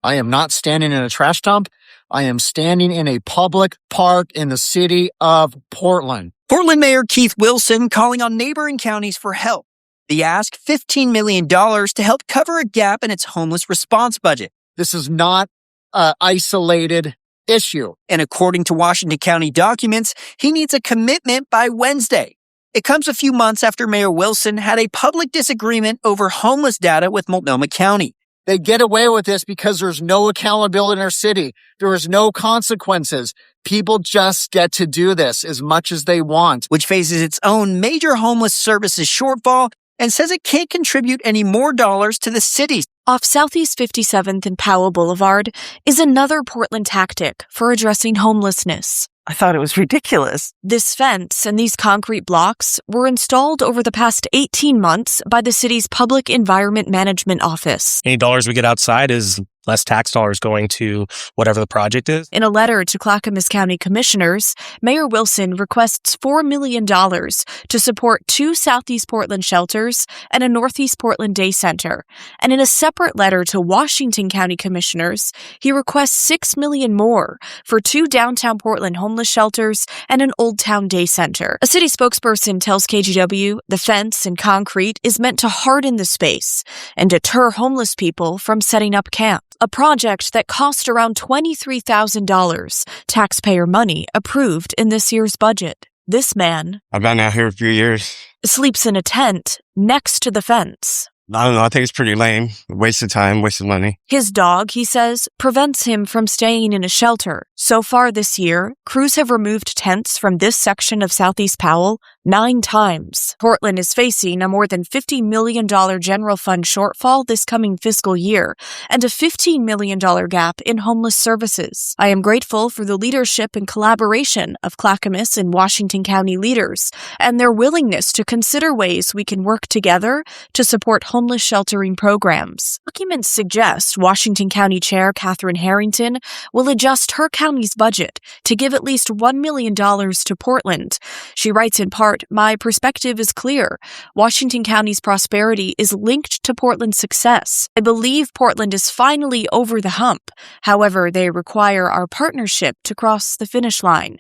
I am not standing in a trash dump. I am standing in a public park in the city of Portland. Portland Mayor Keith Wilson calling on neighboring counties for help. They asked $15 million to help cover a gap in its homeless response budget. This is not an isolated issue. And according to Washington County documents, he needs a commitment by Wednesday. It comes a few months after Mayor Wilson had a public disagreement over homeless data with Multnomah County. They get away with this because there's no accountability in our city. There is no consequences. People just get to do this as much as they want. Which faces its own major homeless services shortfall and says it can't contribute any more dollars to the city. Off Southeast 57th and Powell Boulevard is another Portland tactic for addressing homelessness. I thought it was ridiculous. This fence and these concrete blocks were installed over the past 18 months by the city's Public Environment Management Office. Any dollars we get outside is less tax dollars going to whatever the project is. In a letter to Clackamas County Commissioners, Mayor Wilson requests $4 million to support 2 Southeast Portland shelters and a Northeast Portland day center. And in a separate letter to Washington County Commissioners, he requests $6 million more for 2 downtown Portland homeless shelters and an Old Town day center. A city spokesperson tells KGW the fence and concrete is meant to harden the space and deter homeless people from setting up camp. A project that cost around $23,000 taxpayer money approved in this year's budget. This man, I've been out here a few years. sleeps in a tent next to the fence. I don't know. I think it's pretty lame. Waste of time, waste of money. His dog, he says, prevents him from staying in a shelter. So far this year, crews have removed tents from this section of Southeast Powell 9 times. Portland is facing a more than $50 million general fund shortfall this coming fiscal year and a $15 million gap in homeless services. I am grateful for the leadership and collaboration of Clackamas and Washington County leaders and their willingness to consider ways we can work together to support homeless sheltering programs. Documents suggest Washington County Chair Catherine Harrington will adjust her county's budget to give at least $1 million to Portland. She writes in part, "My perspective is clear. Washington County's prosperity is linked to Portland's success. I believe Portland is finally over the hump. However, they require our partnership to cross the finish line."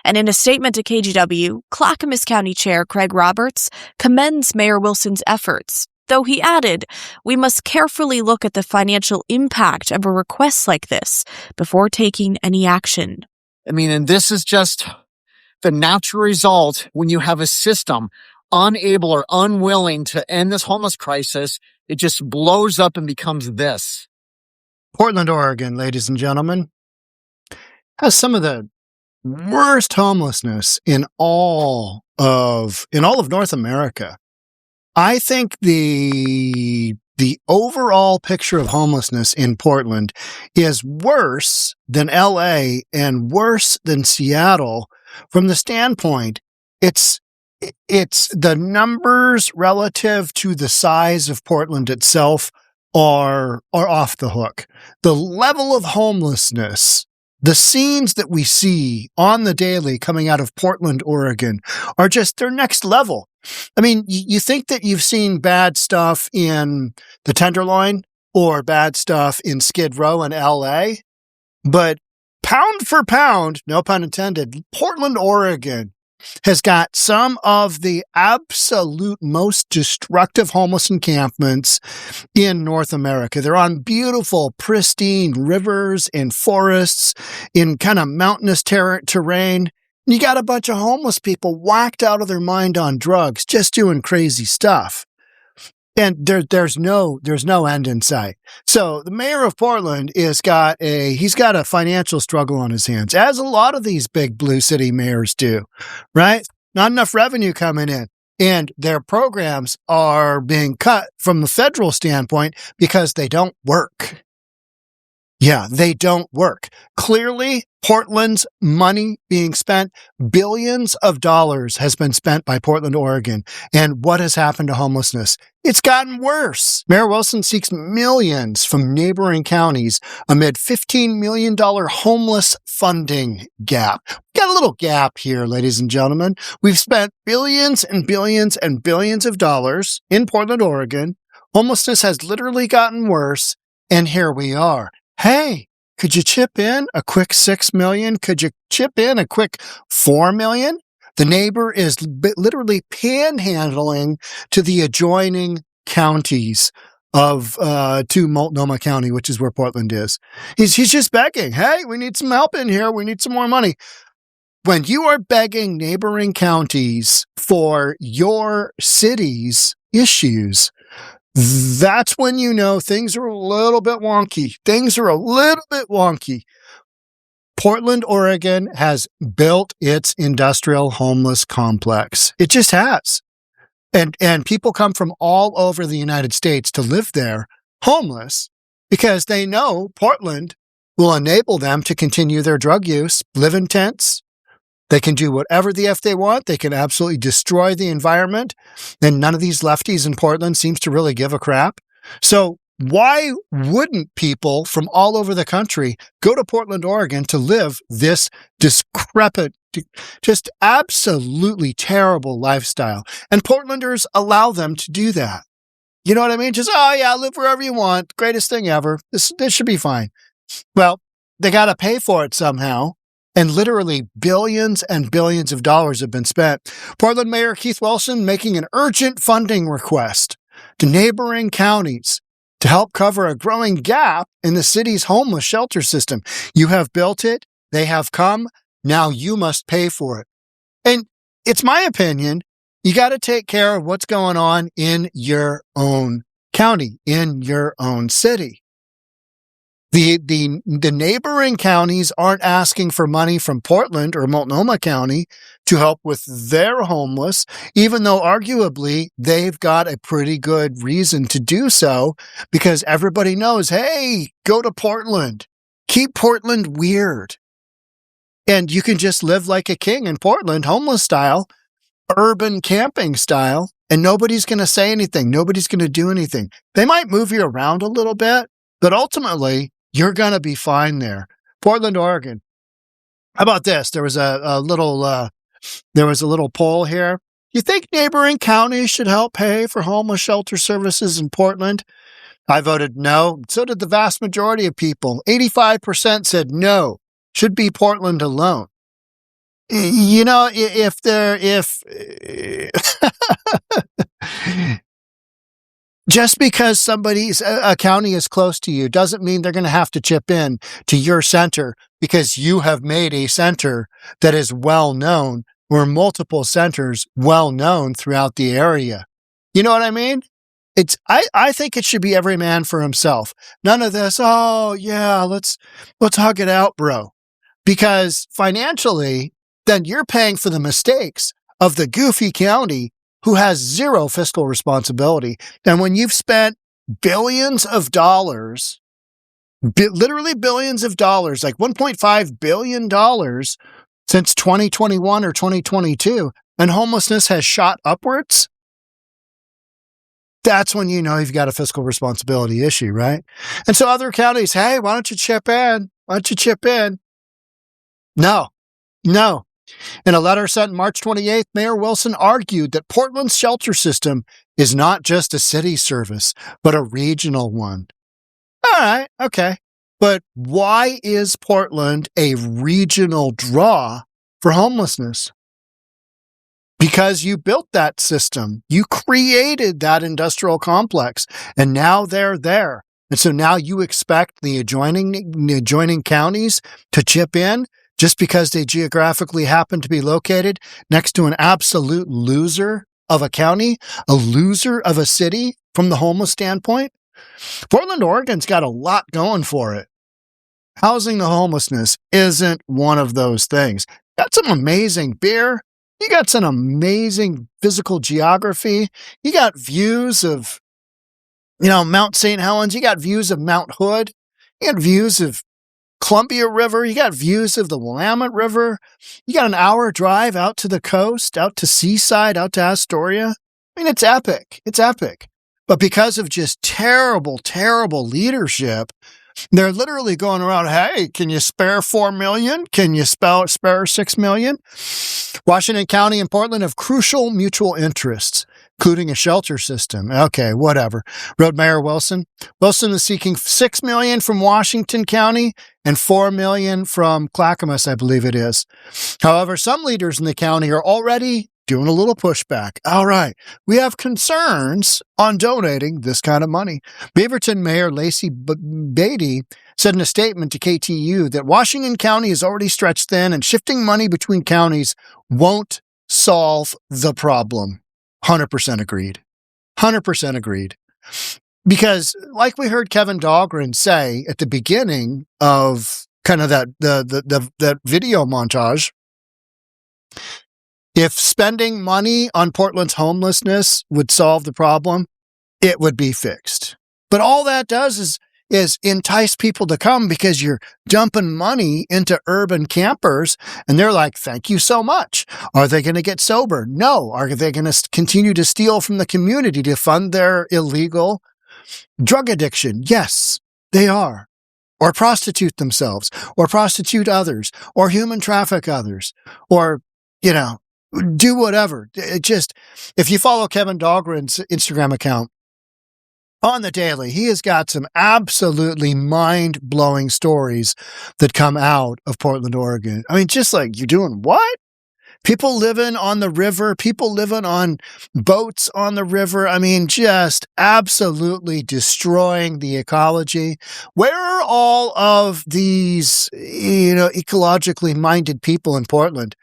And in a statement to KGW, Clackamas County Chair Craig Roberts commends Mayor Wilson's efforts. Though he added, "We must carefully look at the financial impact of a request like this before taking any action." I mean, and this is just the natural result when you have a system unable or unwilling to end this homeless crisis. It just blows up and becomes this. Portland, Oregon, ladies and gentlemen, has some of the worst homelessness in all of North America. I think the overall picture of homelessness in Portland is worse than LA and worse than Seattle from the standpoint it's the numbers relative to the size of Portland itself are off the hook. The level of homelessness, the scenes that we see on the daily coming out of Portland, Oregon are just, they're next level. I mean, you think that you've seen bad stuff in the Tenderloin or bad stuff in Skid Row in LA, but pound for pound, no pun intended, Portland, Oregon has got some of the absolute most destructive homeless encampments in North America. They're on beautiful, pristine rivers and forests in kind of mountainous terrain. You got a bunch of homeless people whacked out of their mind on drugs, just doing crazy stuff. And there's no end in sight. So the mayor of Portland he's got a financial struggle on his hands, as a lot of these big blue city mayors do, right? Not enough revenue coming in. And their programs are being cut from the federal standpoint because they don't work. Yeah, they don't work. Clearly, Portland's money being spent, billions of dollars has been spent by Portland, Oregon. And what has happened to homelessness? It's gotten worse. Mayor Wilson seeks millions from neighboring counties amid $15 million homeless funding gap. We've got a little gap here, ladies and gentlemen. We've spent billions and billions and billions of dollars in Portland, Oregon. Homelessness has literally gotten worse. And here we are. hey, could you chip in a quick $6 million? Could you chip in a quick $4 million? The neighbor is literally panhandling to the adjoining counties to Multnomah County, which is where Portland is. He's just begging, hey, we need some help in here. We need some more money. When you are begging neighboring counties for your city's issues, that's when you know things are a little bit wonky. Things are a little bit wonky. Portland, Oregon has built its industrial homeless complex. It just has. And people come from all over the United States to live there homeless because they know Portland will enable them to continue their drug use, live in tents. They can do whatever the F they want. They can absolutely destroy the environment. And none of these lefties in Portland seems to really give a crap. So why wouldn't people from all over the country go to Portland, Oregon to live this decrepit, just absolutely terrible lifestyle? And Portlanders allow them to do that. You know what I mean? Just, oh yeah, live wherever you want. Greatest thing ever. This should be fine. Well, they got to pay for it somehow. And literally billions and billions of dollars have been spent. Portland Mayor Keith Wilson making an urgent funding request to neighboring counties to help cover a growing gap in the city's homeless shelter system. You have built it. They have come. Now you must pay for it. And it's my opinion, you got to take care of what's going on in your own county, in your own city. The neighboring counties aren't asking for money from Portland or Multnomah County to help with their homeless, even though arguably they've got a pretty good reason to do so because everybody knows, hey, go to Portland. Keep Portland weird. And you can just live like a king in Portland, homeless style, urban camping style, and nobody's going to say anything. Nobody's going to do anything. They might move you around a little bit, but ultimately, you're going to be fine there. Portland, Oregon. How about this? There was a little poll here. You think neighboring counties should help pay for homeless shelter services in Portland? I voted no. So did the vast majority of people. 85% said no. Should be Portland alone. You know, just because a county is close to you doesn't mean they're going to have to chip in to your center because you have made a center that is well known or multiple centers well known throughout the area. You know what I mean? I think it should be every man for himself. None of this, oh yeah, let's hug it out, bro. Because financially, then you're paying for the mistakes of the goofy county who has zero fiscal responsibility. And when you've spent billions of dollars, literally billions of dollars, like $1.5 billion since 2021 or 2022, and homelessness has shot upwards, that's when you know you've got a fiscal responsibility issue, right? And so other counties, hey, why don't you chip in? Why don't you chip in? No. In a letter sent March 28th, Mayor Wilson argued that Portland's shelter system is not just a city service, but a regional one. All right, okay. But why is Portland a regional draw for homelessness? Because you built that system. You created that industrial complex, and now they're there. And so now you expect the adjoining counties to chip in just because they geographically happen to be located next to an absolute loser of a county, a loser of a city from the homeless standpoint. Portland, Oregon's got a lot going for it. Housing the homelessness isn't one of those things. Got some amazing beer. You got some amazing physical geography. You got views of, Mount St. Helens. You got views of Mount Hood. You got views of Columbia River. You got views of the Willamette River. You got an hour drive out to the coast, out to Seaside, out to Astoria. I mean, it's epic. It's epic. But because of just terrible, terrible leadership, they're literally going around, hey, can you spare $4 million? Can you spare $6 million? Washington County and Portland have crucial mutual interests. including a shelter system. Okay, whatever. Road Mayor Wilson. Wilson is seeking $6 million from Washington County and $4 million from Clackamas, I believe it is. However, some leaders in the county are already doing a little pushback. All right, we have concerns on donating this kind of money. Beaverton Mayor Lacey Beatty said in a statement to KTU that Washington County is already stretched thin and shifting money between counties won't solve the problem. 100% agreed. 100% agreed. Because like we heard 𝗪𝗏𝗘𝗠𝗜𝗨𝗠 say at the beginning of kind of that video montage, if spending money on Portland's homelessness would solve the problem, it would be fixed. But all that does is entice people to come because you're dumping money into urban campers and they're like, thank you so much. Are they going to get sober? No. Are they going to continue to steal from the community to fund their illegal drug addiction? Yes, they are. Or prostitute themselves, or prostitute others, or human traffic others, or, do whatever. It just, if you follow 𝗪𝗏𝗪𝗏𝗠's Instagram account on the daily, he has got some absolutely mind-blowing stories that come out of Portland, Oregon. I mean, just like, you're doing what? People living on the river, people living on boats on the river. I mean, just absolutely destroying the ecology. Where are all of these, ecologically minded people in Portland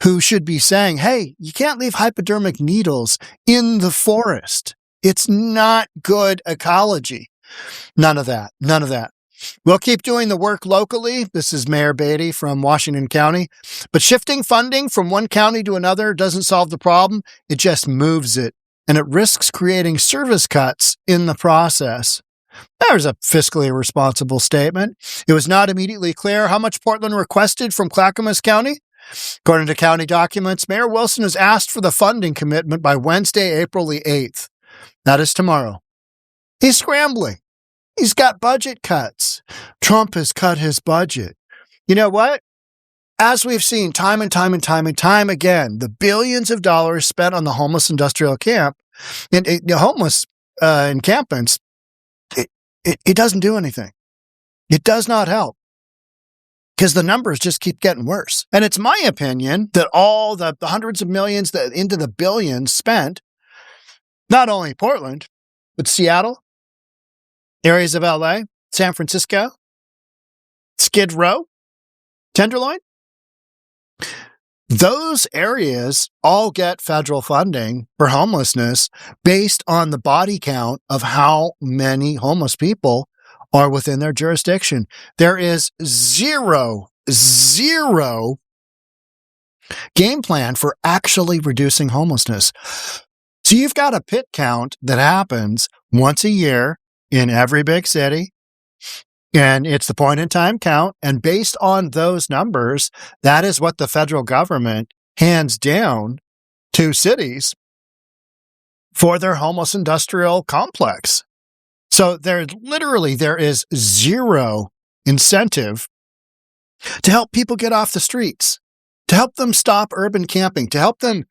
who should be saying, hey, you can't leave hypodermic needles in the forest. It's not good ecology. None of that. None of that. We'll keep doing the work locally. This is Mayor Beatty from Washington County. But shifting funding from one county to another doesn't solve the problem. It just moves it. And it risks creating service cuts in the process. There's a fiscally responsible statement. It was not immediately clear how much Portland requested from Clackamas County. According to county documents, Mayor Wilson has asked for the funding commitment by Wednesday, April the 8th. That is tomorrow. He's scrambling. He's got budget cuts. Trump has cut his budget. You know what? As we've seen time and time again, the billions of dollars spent on the homeless industrial camp and the homeless encampments, it doesn't do anything. It does not help. Because the numbers just keep getting worse. And it's my opinion that all the hundreds of millions into the billions spent, not only Portland, but Seattle, areas of LA, San Francisco, Skid Row, Tenderloin, those areas all get federal funding for homelessness based on the body count of how many homeless people are within their jurisdiction. There is zero game plan for actually reducing homelessness. So you've got a pit count that happens once a year in every big city, and it's the point in time count. And based on those numbers, that is what the federal government hands down to cities for their homeless industrial complex. So there is zero incentive to help people get off the streets, to help them stop urban camping, to help them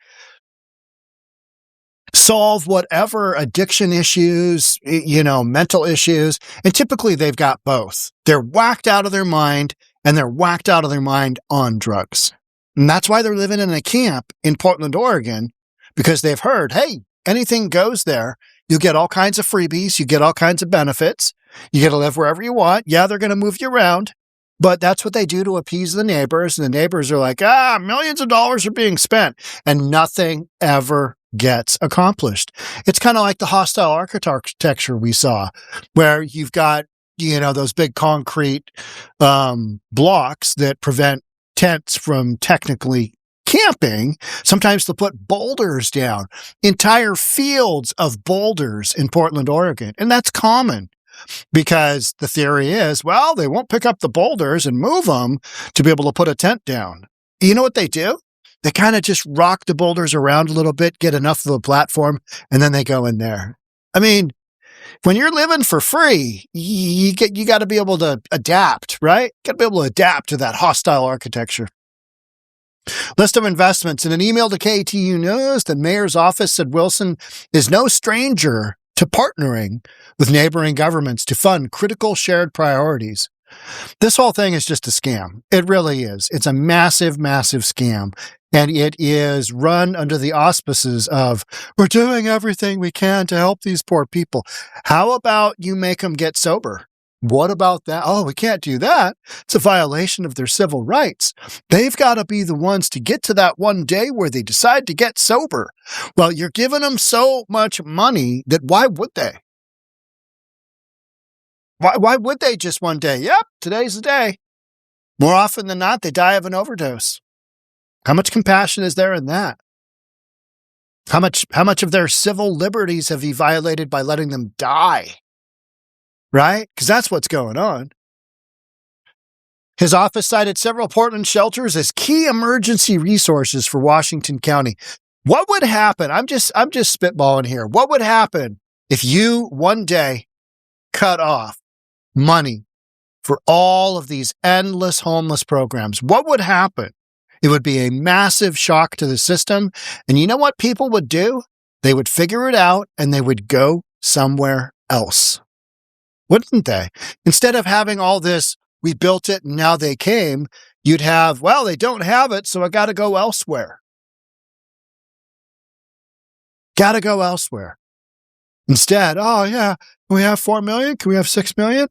solve whatever addiction issues, mental issues. And typically they've got both. They're whacked out of their mind, and they're whacked out of their mind on drugs. And that's why they're living in a camp in Portland, Oregon, because they've heard, hey, anything goes there. You get all kinds of freebies. You get all kinds of benefits. You get to live wherever you want. Yeah, they're going to move you around, but that's what they do to appease the neighbors. And the neighbors are like, millions of dollars are being spent, and nothing ever gets accomplished. It's kind of like the hostile architecture we saw, where you've got, those big concrete blocks that prevent tents from technically camping. Sometimes they'll put boulders down, entire fields of boulders in Portland, Oregon. And that's common because the theory is, well, they won't pick up the boulders and move them to be able to put a tent down. You know what they do? They kind of just rock the boulders around a little bit, get enough of a platform, and then they go in there. I mean, when you're living for free, you got to be able to adapt, right? Got to be able to adapt to that hostile architecture. List of investments. In an email to KTU News, the mayor's office said Wilson is no stranger to partnering with neighboring governments to fund critical shared priorities. This whole thing is just a scam. It really is. It's a massive, massive scam. And it is run under the auspices of, we're doing everything we can to help these poor people. How about you make them get sober? What about that? Oh, we can't do that. It's a violation of their civil rights. They've got to be the ones to get to that one day where they decide to get sober. Well, you're giving them so much money that why would they? Why would they just one day? Yep, today's the day. More often than not, they die of an overdose. How much compassion is there in that? How much of their civil liberties have you violated by letting them die? Right? Because that's what's going on. His office cited several Portland shelters as key emergency resources for Washington County. What would happen? I'm just spitballing here. What would happen if you one day cut off money for all of these endless homeless programs? What would happen? It would be a massive shock to the system. And you know what people would do? They would figure it out and they would go somewhere else. Wouldn't they? Instead of having all this, we built it and now they came, you'd have, well, they don't have it, so I got to go elsewhere. Got to go elsewhere. Instead, oh yeah, can we have 4 million? Can we have 6 million?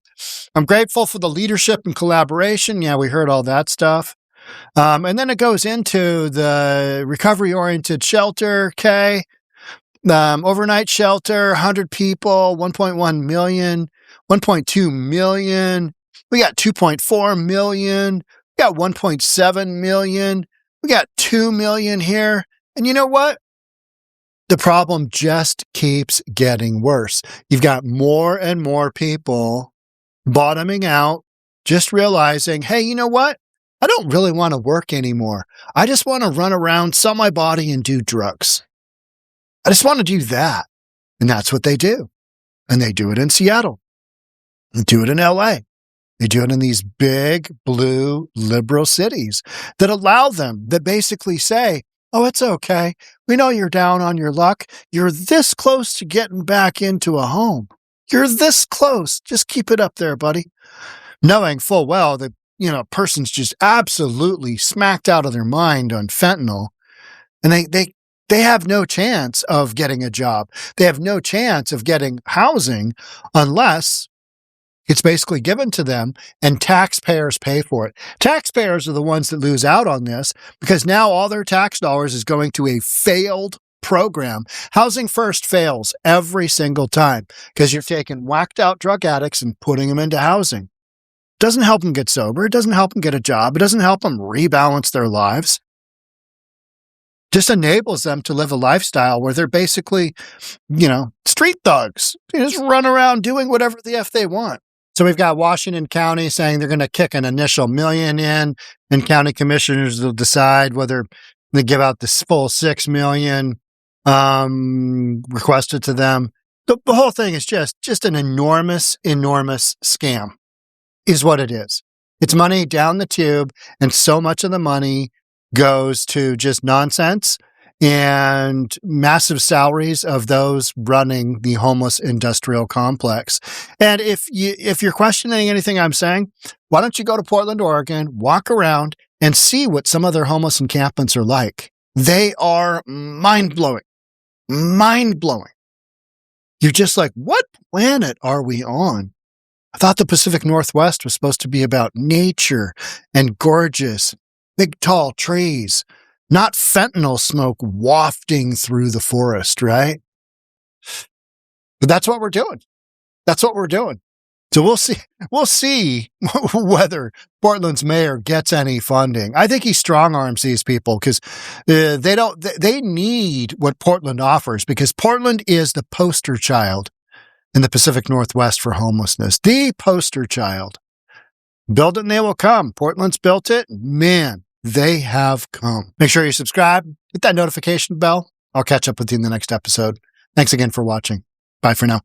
I'm grateful for the leadership and collaboration. Yeah, we heard all that stuff. And then it goes into the recovery-oriented shelter, okay? Overnight shelter, 100 people, 1.1 million, 1.2 million. We got 2.4 million. We got 1.7 million. We got 2 million here. And you know what? The problem just keeps getting worse. You've got more and more people bottoming out, just realizing, hey, you know what? I don't really want to work anymore. I just want to run around, sell my body, and do drugs. I just want to do that. And that's what they do. And they do it in Seattle. They do it in LA. They do it in these big, blue, liberal cities that allow them, that basically say, oh, it's okay. We know you're down on your luck. You're this close to getting back into a home. You're this close. Just keep it up there, buddy. Knowing full well that, a person's just absolutely smacked out of their mind on fentanyl, and they have no chance of getting a job. They have no chance of getting housing unless it's basically given to them and taxpayers pay for it. Taxpayers are the ones that lose out on this because now all their tax dollars is going to a failed program. Housing First fails every single time because you're taking whacked out drug addicts and putting them into housing. Doesn't help them get sober. It doesn't help them get a job. It doesn't help them rebalance their lives. Just enables them to live a lifestyle where they're basically, street thugs. They just run around doing whatever the F they want. So we've got Washington County saying they're going to kick an initial $1 million in, and county commissioners will decide whether they give out this full $6 million requested to them. The whole thing is just an enormous, enormous scam. Is what it is. It's money down the tube, and so much of the money goes to just nonsense and massive salaries of those running the homeless industrial complex. And if you're questioning anything I'm saying, why don't you go to Portland, Oregon, walk around, and see what some of their homeless encampments are like? They are mind-blowing. Mind-blowing. You're just like, what planet are we on? I thought the Pacific Northwest was supposed to be about nature and gorgeous, big, tall trees, not fentanyl smoke wafting through the forest, right? But that's what we're doing. That's what we're doing. So we'll see whether Portland's mayor gets any funding. I think he strong arms these people because they need what Portland offers, because Portland is the poster child in the Pacific Northwest for homelessness. The poster child. Build it and they will come. Portland's built it. Man, they have come. Make sure you subscribe. Hit that notification bell. I'll catch up with you in the next episode. Thanks again for watching. Bye for now.